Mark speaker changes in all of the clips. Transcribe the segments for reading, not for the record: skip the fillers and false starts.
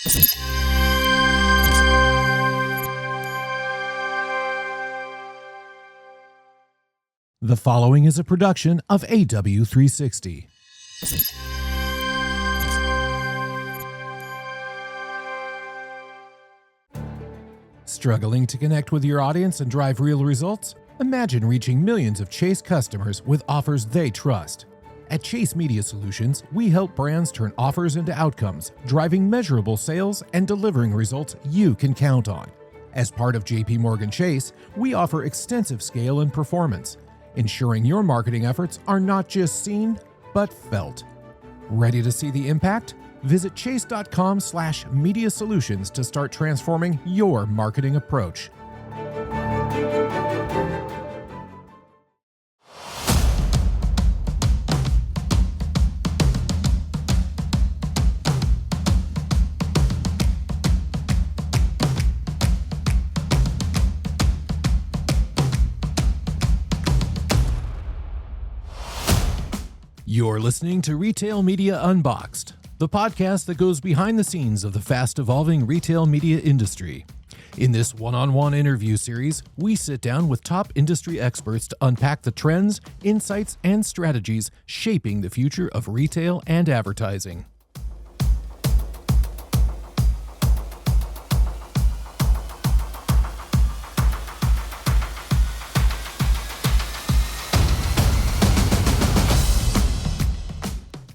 Speaker 1: The following is a production of AW360. Struggling to connect with your audience and drive real results? Imagine reaching millions of Chase customers with offers they trust. At Chase Media Solutions, we help brands turn offers into outcomes, driving measurable sales and delivering results you can count on. As part of JP Morgan Chase, we offer extensive scale and performance, ensuring your marketing efforts are not just seen, but felt. Ready to see the impact? Visit chase.com/media solutions to start transforming your marketing approach. You're listening to Retail Media Unboxed, the podcast that goes behind the scenes of the fast-evolving retail media industry. In this one-on-one interview series, we sit down with top industry experts to unpack the trends, insights, and strategies shaping the future of retail and advertising.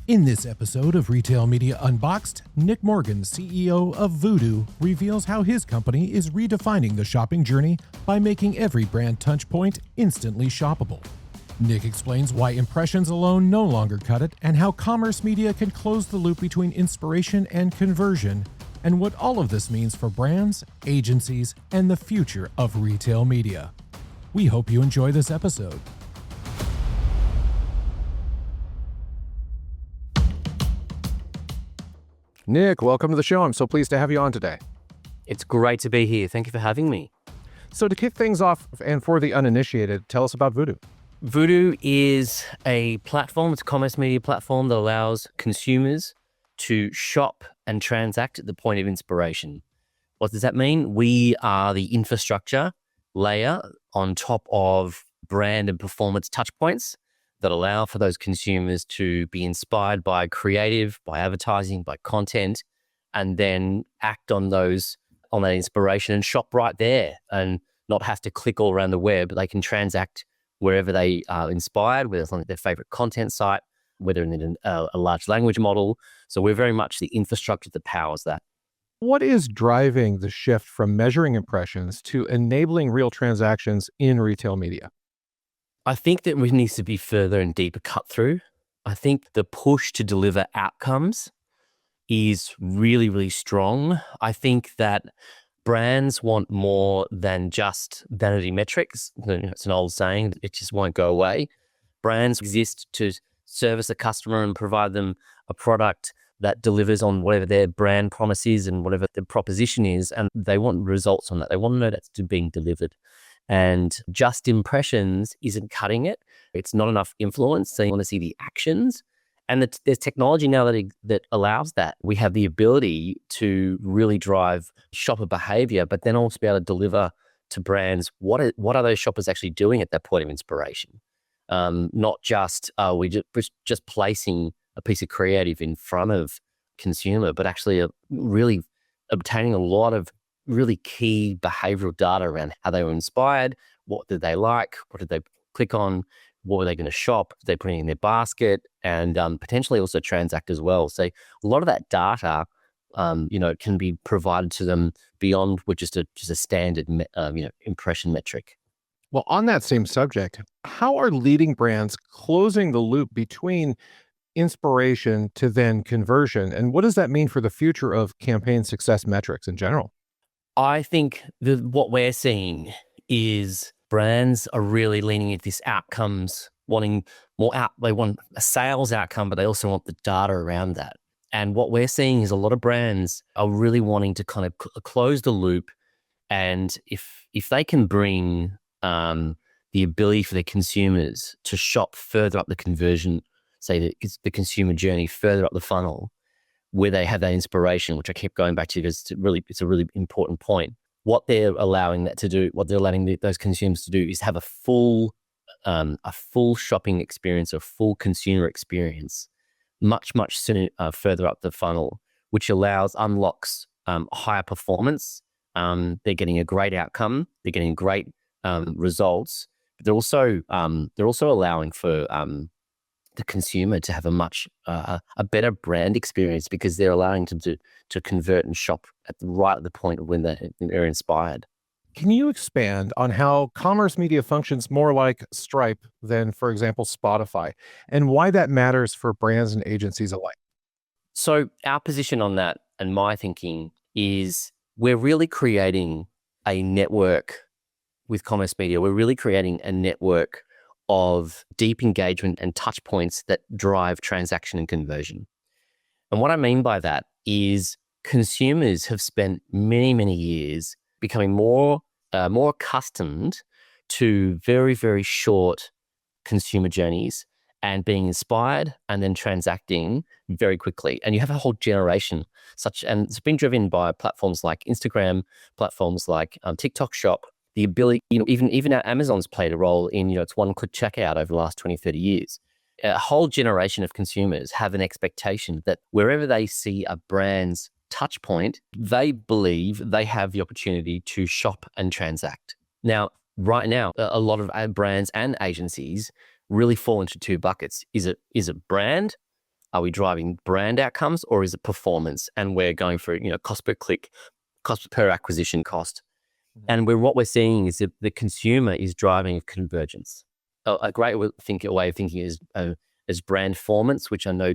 Speaker 1: In this episode of Retail Media Unboxed, Nick Morgan, CEO of Vudoo, reveals how his company is redefining the shopping journey by making every brand touchpoint instantly shoppable. Nick explains why impressions alone no longer cut it and how commerce media can close the loop between inspiration and conversion, and what all of this means for brands, agencies, and the future of retail media. We hope you enjoy this episode. Nick, welcome to the show. I'm so pleased to have you on today.
Speaker 2: It's great to be here. Thank you for having me.
Speaker 1: So to kick things off, and for the uninitiated, tell us about Vudoo.
Speaker 2: Vudoo is a platform, it's a commerce media platform that allows consumers to shop and transact at the point of inspiration. What does that mean? We are the infrastructure layer on top of brand and performance touchpoints that allow for those consumers to be inspired by creative, by advertising, by content, and then act on that inspiration and shop right there and not have to click all around the web. They can transact wherever they are inspired, whether it's on their favorite content site, whether in a large language model. So we're very much the infrastructure that powers that.
Speaker 1: What is driving the shift from measuring impressions to enabling real transactions in retail media?
Speaker 2: I think that there needs to be further and deeper cut through. I think the push to deliver outcomes is really, really strong. I think that brands want more than just vanity metrics. It's an old saying, it just won't go away. Brands exist to service a customer and provide them a product that delivers on whatever their brand promise is and whatever the proposition is, and they want results on that. They want to know that's being delivered. And just impressions isn't cutting it. It's not enough influence. They want to see the actions. And there's technology now that allows that. We have the ability to really drive shopper behavior, but then also be able to deliver to brands what are those shoppers actually doing at that point of inspiration. Not just just placing a piece of creative in front of consumer, but actually really obtaining a lot of really key behavioral data around how they were inspired, what did they like, what did they click on, what were they going to shop, did they put it in their basket, and potentially also transact as well. So a lot of that data, can be provided to them beyond just a standard, impression metric.
Speaker 1: Well, on that same subject, how are leading brands closing the loop between inspiration to then conversion, and what does that mean for the future of campaign success metrics in general?
Speaker 2: I think what we're seeing is brands are really leaning into this outcomes, wanting more they want a sales outcome, but they also want the data around that. And what we're seeing is a lot of brands are really wanting to kind of close the loop. And if they can bring the ability for their consumers to shop further up the conversion, say the consumer journey further up the funnel, where they have that inspiration, which I keep going back to because it's a really important point. What they're allowing that to do, what they're allowing those consumers to do is have a full shopping experience, a full consumer experience, much sooner, further up the funnel, which unlocks higher performance. They're getting a great outcome. They're getting great results. But they're also allowing for the consumer to have a better brand experience because they're allowing them to convert and shop at the point when they're inspired.
Speaker 1: Can you expand on how commerce media functions more like Stripe than, for example, Spotify, and why that matters for brands and agencies alike?
Speaker 2: So our position on that and my thinking is we're really creating a network with commerce media. We're really creating a network of deep engagement and touch points that drive transaction and conversion. And what I mean by that is consumers have spent many, many years becoming more accustomed to very, very short consumer journeys and being inspired and then transacting very quickly. And you have a whole generation and it's been driven by platforms like Instagram, platforms like TikTok Shop, the ability, even Amazon's played a role in, it's one-click checkout over the last 20, 30 years. A whole generation of consumers have an expectation that wherever they see a brand's touch point, they believe they have the opportunity to shop and transact. Now, right now, a lot of brands and agencies really fall into two buckets. Is it brand? Are we driving brand outcomes, or is it performance? And we're going for, cost per click, cost per acquisition cost. And what we're seeing is that the consumer is driving convergence. A great way of thinking is brandformance, which I know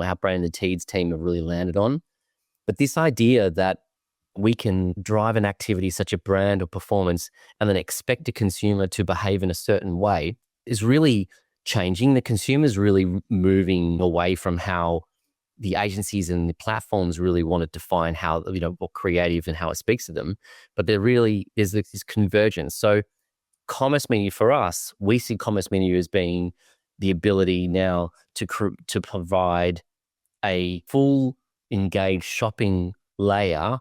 Speaker 2: our brand and Teeds team have really landed on. But this idea that we can drive an activity such a brand or performance and then expect a consumer to behave in a certain way is really changing. The consumer's really moving away from how the agencies and the platforms really want to define how, what creative and how it speaks to them. But there's this convergence. So commerce media for us, we see commerce media as being the ability now to provide a full engaged shopping layer,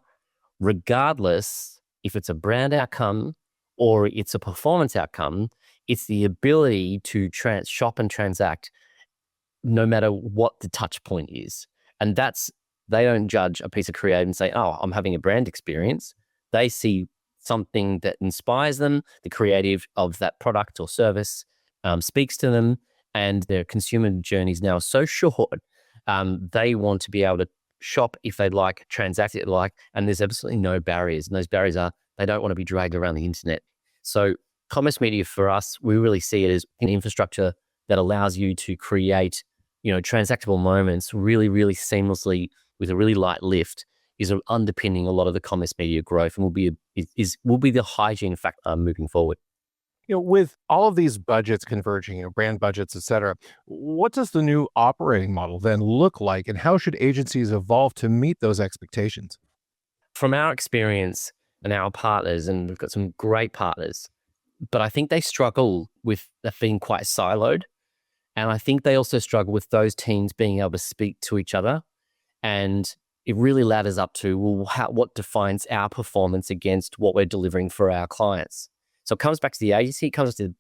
Speaker 2: regardless if it's a brand outcome or it's a performance outcome. It's the ability to shop and transact no matter what the touch point is. And they don't judge a piece of creative and say, oh, I'm having a brand experience. They see something that inspires them, the creative of that product or service speaks to them, and their consumer journey is now so short. They want to be able to shop if they like, transact if they like, and there's absolutely no barriers. And those barriers are they don't want to be dragged around the internet. So commerce media for us, we really see it as an infrastructure that allows you to create, transactable moments really, really seamlessly with a really light lift is underpinning a lot of the commerce media growth and will be the hygiene factor moving forward.
Speaker 1: With all of these budgets converging, brand budgets, et cetera, what does the new operating model then look like, and how should agencies evolve to meet those expectations?
Speaker 2: From our experience and our partners, and we've got some great partners, but I think they struggle with being quite siloed. And I think they also struggle with those teams being able to speak to each other. And it really ladders up to, what defines our performance against what we're delivering for our clients. So it comes back to the agency,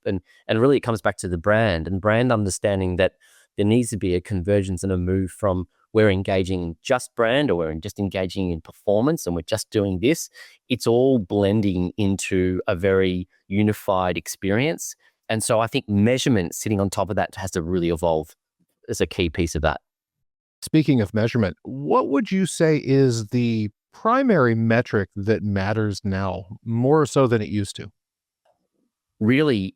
Speaker 2: and really it comes back to the brand and brand understanding that there needs to be a convergence and a move from we're engaging in just brand or we're just engaging in performance and we're just doing this. It's all blending into a very unified experience. And so I think measurement sitting on top of that has to really evolve as a key piece of that.
Speaker 1: Speaking of measurement, what would you say is the primary metric that matters now more so than it used to?
Speaker 2: Really,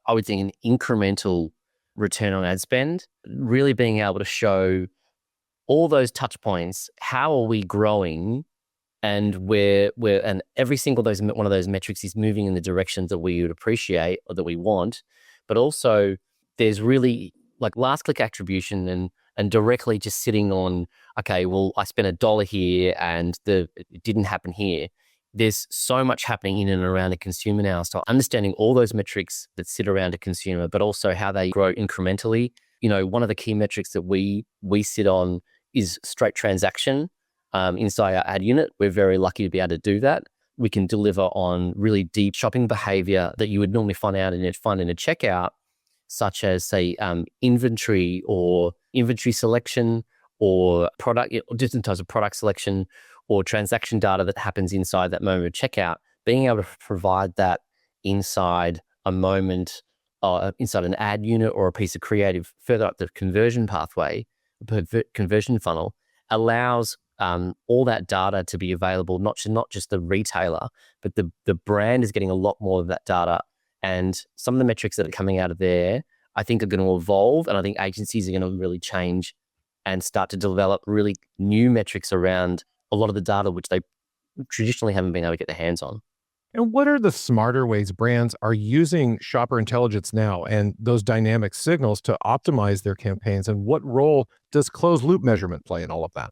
Speaker 2: I would think, an incremental return on ad spend, really being able to show all those touch points. How are we growing? And and every single one of those metrics is moving in the direction that we would appreciate or that we want. But also there's really like last click attribution and directly just sitting on, okay, well, I spent $1 here and it didn't happen here. There's so much happening in and around a consumer now. So understanding all those metrics that sit around a consumer, but also how they grow incrementally. One of the key metrics that we sit on is straight transaction inside our ad unit. We're very lucky to be able to do that. We can deliver on really deep shopping behavior that you would normally find in a checkout, such as say inventory or inventory selection or product, or different types of product selection or transaction data that happens inside that moment of checkout. Being able to provide that inside a moment, inside an ad unit or a piece of creative further up the conversion pathway, conversion funnel, allows all that data to be available, not just the retailer, but the brand is getting a lot more of that data. And some of the metrics that are coming out of there, I think, are going to evolve, and I think agencies are going to really change and start to develop really new metrics around a lot of the data which they traditionally haven't been able to get their hands on.
Speaker 1: And what are the smarter ways brands are using shopper intelligence now and those dynamic signals to optimize their campaigns? And what role does closed loop measurement play in all of that?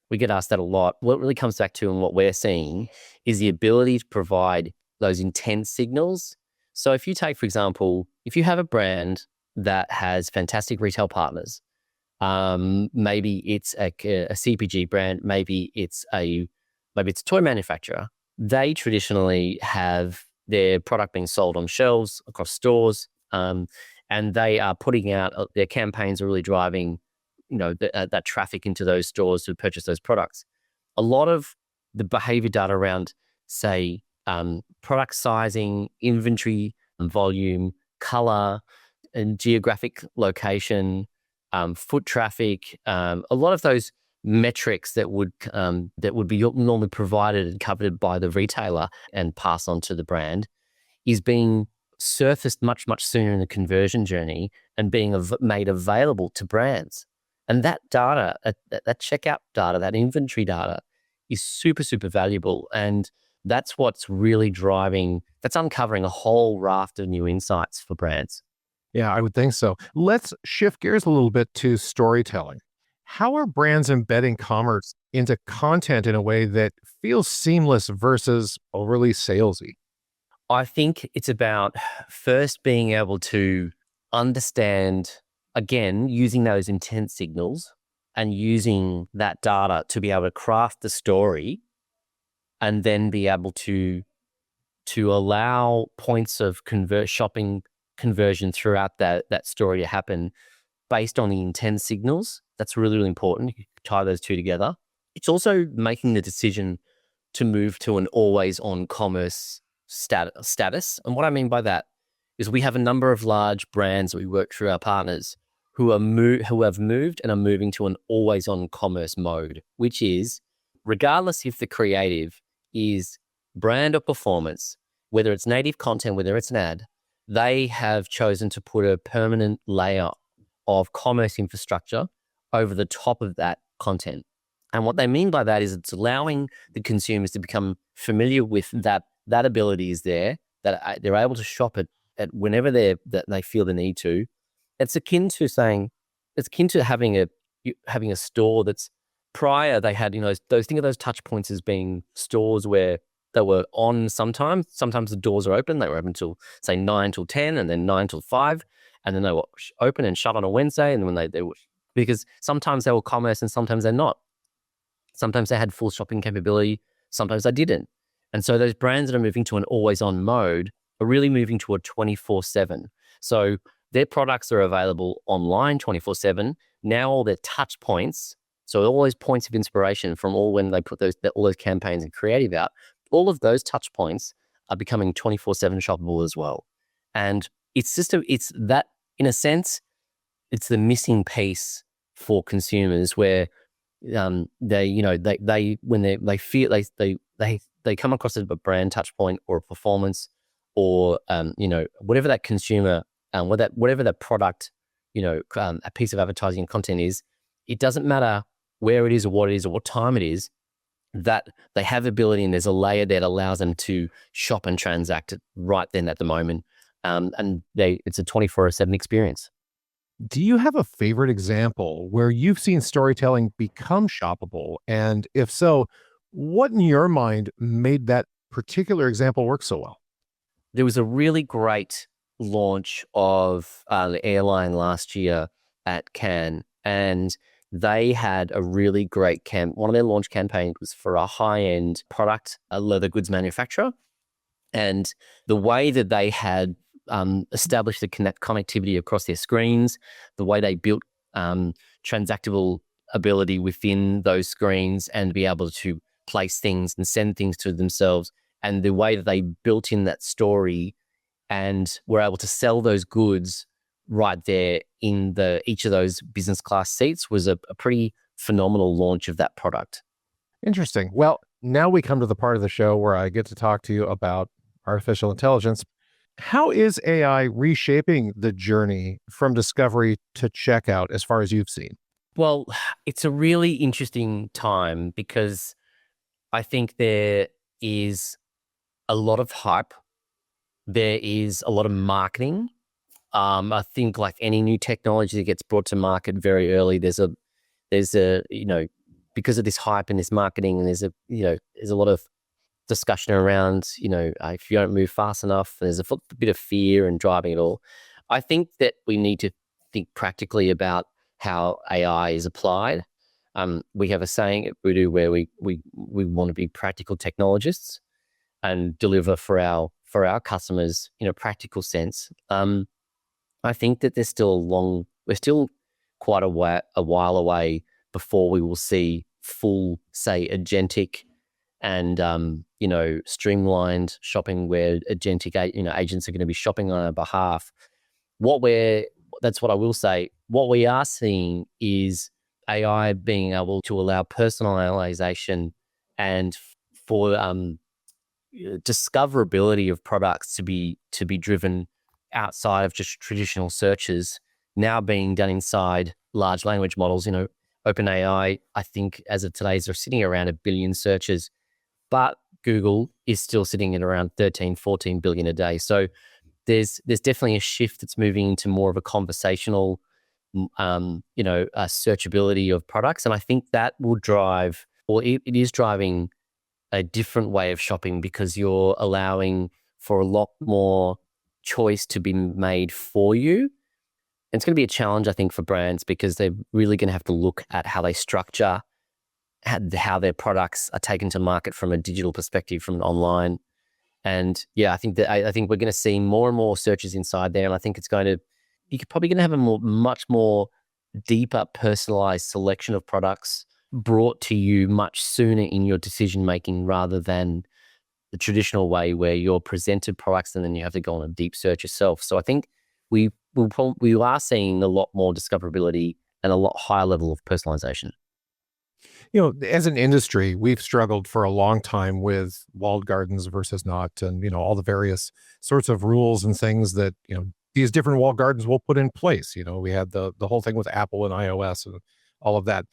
Speaker 2: We get asked that a lot. What it really comes back to and what we're seeing is the ability to provide those intent signals. So if you take, for example, if you have a brand that has fantastic retail partners, maybe it's a CPG brand, maybe it's a toy manufacturer. They traditionally have their product being sold on shelves across stores, and they are putting out their campaigns are really driving, that traffic into those stores to purchase those products. A lot of the behavior data around, say, product sizing, inventory, volume, color, and geographic location, foot traffic, a lot of those metrics that would be normally provided and covered by the retailer and passed on to the brand is being surfaced much sooner in the conversion journey and being made available to brands. And that data, that checkout data, that inventory data is super valuable, and that's what's really that's uncovering a whole raft of new insights for brands.
Speaker 1: Yeah, I would think so. Let's shift gears a little bit to storytelling. How are brands embedding commerce into content in a way that feels seamless versus overly salesy?
Speaker 2: I think it's about first being able to understand, again, using those intent signals and using that data to be able to craft the story, and then be able to allow points of shopping conversion throughout that story to happen based on the intent signals. That's really important. You tie those two together. It's also making the decision to move to an always-on commerce status. And what I mean by that is we have a number of large brands that we work through our partners who have moved and are moving to an always-on commerce mode, which is, regardless if the creative is brand or performance, whether it's native content, whether it's an ad, they have chosen to put a permanent layer of commerce infrastructure over the top of that content. And what they mean by that is it's allowing the consumers to become familiar with that ability is there, that they're able to shop at whenever they feel the need to. It's akin to having a store that's, prior they had, think of those touch points as being stores where they were on sometimes the doors are open. They were open till, say, 9 till 10 and then 9 till 5. And then they were open and shut on a Wednesday. And when they were, because sometimes they were commerce and sometimes they're not. Sometimes they had full shopping capability. Sometimes they didn't. And so those brands that are moving to an always on mode are really moving to a 24/7. So their products are available online 24/7. Now all their touch points, so all those points of inspiration from when they put all those campaigns and creative out, all of those touch points are becoming 24/7 shoppable as well. And it's that, in a sense, it's the missing piece for consumers where they come across a brand touch point or a performance or whatever that consumer whatever that product, a piece of advertising and content is. It doesn't matter where it is or what time it is, that they have ability, and there's a layer that allows them to shop and transact right then at the moment. And it's a 24/7 experience.
Speaker 1: Do you have a favorite example where you've seen storytelling become shoppable? And if so, what in your mind made that particular example work so well?
Speaker 2: There was a really great launch of the airline last year at Cannes, and they had a really great one of their launch campaigns was for a high-end product, a leather goods manufacturer. And the way that they had established the connectivity across their screens, the way they built transactable ability within those screens and be able to place things and send things to themselves, and the way that they built in that story and were able to sell those goods right there in each of those business class seats was a pretty phenomenal launch of that product.
Speaker 3: Interesting. Well, now we come to the part of the show where I get to talk to you about artificial intelligence. How is AI reshaping the journey from discovery to checkout as far as you've seen?
Speaker 2: Well, it's a really interesting time because I think there is a lot of hype. There is a lot of marketing. I think like any new technology that gets brought to market very early, there's a because of this hype and this marketing, and there's a lot of discussion around, if you don't move fast enough, there's a bit of fear and driving it all. I think that we need to think practically about how AI is applied. We have a saying at Vudoo where we want to be practical technologists and deliver for our customers in a practical sense. I think that we're still quite a while away before we will see full, say, agentic and streamlined shopping where agentic agents are going to be shopping on our behalf. That's what I will say. What we are seeing is AI being able to allow personalization and for discoverability of products to be driven outside of just traditional searches, now being done inside large language models. OpenAI, I think as of today, they're sitting around 1 billion searches, but Google is still sitting at around 13, 14 billion a day. So there's definitely a shift that's moving into more of a conversational, searchability of products. And I think that will drive, or it is driving a different way of shopping because you're allowing for a lot more choice to be made for you. And it's going to be a challenge, I think, for brands because they're really going to have to look at how they structure, how their products are taken to market from a digital perspective, from an online. And yeah, I think we're going to see more and more searches inside there. And I think you're probably going to have a much more deeper personalized selection of products brought to you much sooner in your decision making rather than the traditional way where you're presented products and then you have to go on a deep search yourself. So I think we are seeing a lot more discoverability and a lot higher level of personalization.
Speaker 3: As an industry, we've struggled for a long time with walled gardens versus not, and all the various sorts of rules and things that these different walled gardens will put in place. We had the whole thing with Apple and iOS and all of that.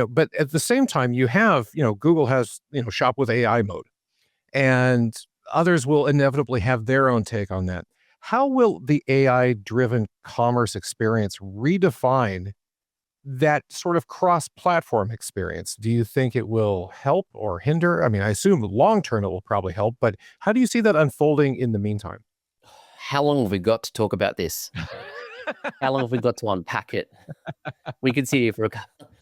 Speaker 3: But at the same time, you have Google has shop with AI mode, and others will inevitably have their own take on that. How will the AI-driven commerce experience redefine that sort of cross-platform experience? Do you think it will help or hinder? I mean, I assume long-term it will probably help, but how do you see that unfolding in the meantime?
Speaker 2: How long have we got to talk about this? How long have we got to unpack it? We could sit here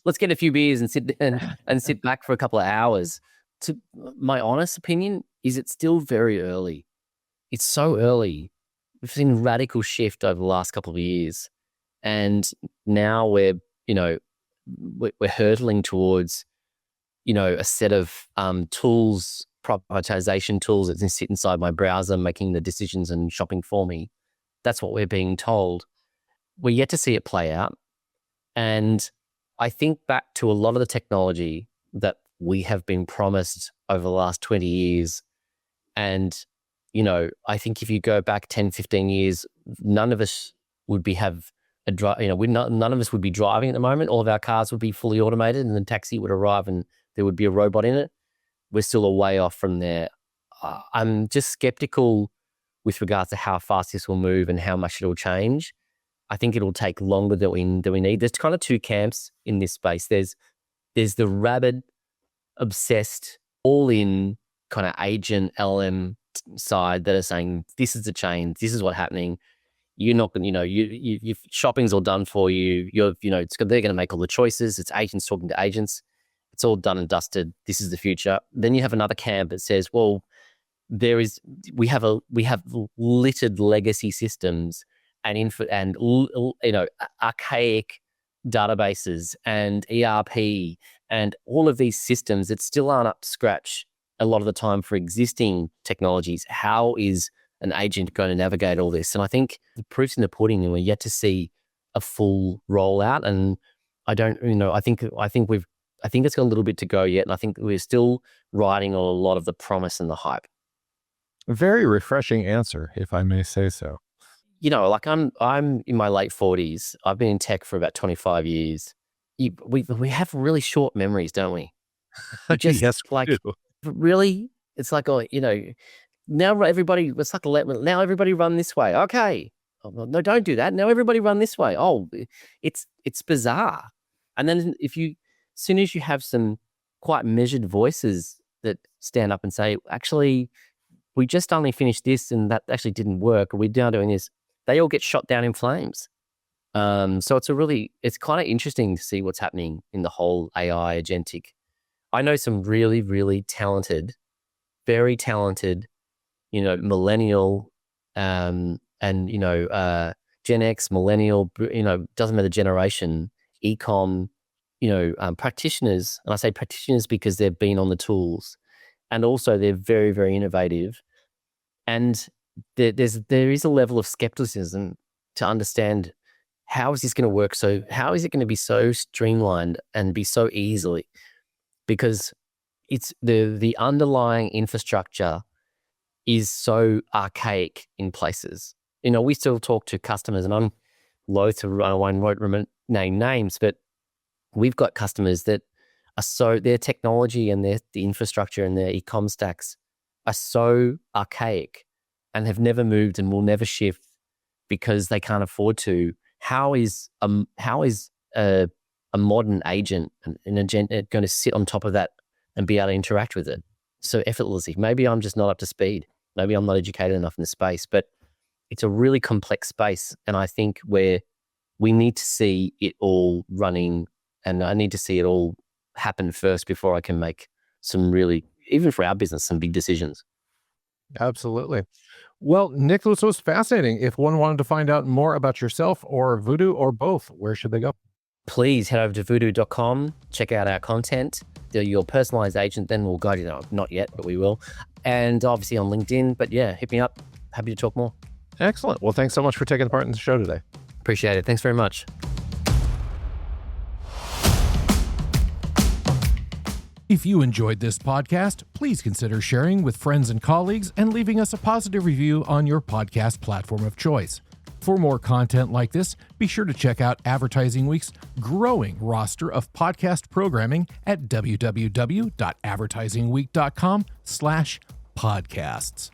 Speaker 2: let's get a few beers and sit back for a couple of hours. To my honest opinion, is it still very early? It's so early. We've seen radical shift over the last couple of years, and now we're hurtling towards a set of tools, prioritization tools that sit inside my browser, making the decisions and shopping for me. That's what we're being told. We're yet to see it play out, and I think back to a lot of the technology that we have been promised over the last 20 years. And, I think if you go back 10, 15 years, none of us would be none of us would be driving at the moment. All of our cars would be fully automated and the taxi would arrive and there would be a robot in it. We're still a way off from there. I'm just skeptical with regards to how fast this will move and how much it'll change. I think it'll take longer than we need. There's kind of two camps in this space. There's the rabid, obsessed, all-in kind of agent LLM side that are saying this is the change, this is what's happening. you're not going to, your shopping's all done for you. They're going to make all the choices. It's agents talking to agents. It's all done and dusted. This is the future. Then you have another camp that says, well, we have littered legacy systems and archaic databases and ERP and all of these systems that still aren't up to scratch a lot of the time for existing technologies. How is an agent going to navigate all this? And I think the proof's in the pudding, and we're yet to see a full rollout. And I think it's got a little bit to go yet. And I think we're still riding on a lot of the promise and the hype.
Speaker 3: Very refreshing answer, if I may say so.
Speaker 2: Like I'm in my late 40s. I've been in tech for about 25 years. We have really short memories, don't we?
Speaker 3: Yes, we do.
Speaker 2: Really, it's like, now everybody run this way. Okay. Oh, no, don't do that. Now everybody run this way. Oh, it's bizarre. And then as soon as you have some quite measured voices that stand up and say, actually, we just only finished this and that actually didn't work, or we're now doing this, they all get shot down in flames. So it's kind of interesting to see what's happening in the whole AI agentic. I know some really, really talented, very talented, millennial, Gen X, millennial, doesn't matter generation, e-com, practitioners. And I say practitioners because they've been on the tools, and also they're very, very innovative. And there is a level of skepticism to understand, how is this going to work? So how is it going to be so streamlined and be so easily? Because it's the underlying infrastructure is so archaic in places. We still talk to customers, and I'm loath to, I won't name names, but we've got customers that are so, their technology and the infrastructure and their e-com stacks are so archaic and have never moved and will never shift because they can't afford to. How is a modern agent, an agent, going to sit on top of that and be able to interact with it so effortlessly? Maybe I'm just not up to speed. Maybe I'm not educated enough in the space, but it's a really complex space. And I think where we need to see it all running, and I need to see it all happen first before I can make some really, even for our business, some big decisions.
Speaker 3: Absolutely. Well, Nick, this was fascinating. If one wanted to find out more about yourself or Vudoo or both, where should they go?
Speaker 2: Please head over to vudoo.com, check out our content. Your personalized agent then will guide you. Not yet, but we will. And obviously on LinkedIn. But yeah, hit me up. Happy to talk more.
Speaker 3: Excellent. Well, thanks so much for taking part in the show today.
Speaker 2: Appreciate it. Thanks very much.
Speaker 1: If you enjoyed this podcast, please consider sharing with friends and colleagues and leaving us a positive review on your podcast platform of choice. For more content like this, be sure to check out Advertising Week's growing roster of podcast programming at www.advertisingweek.com/podcasts.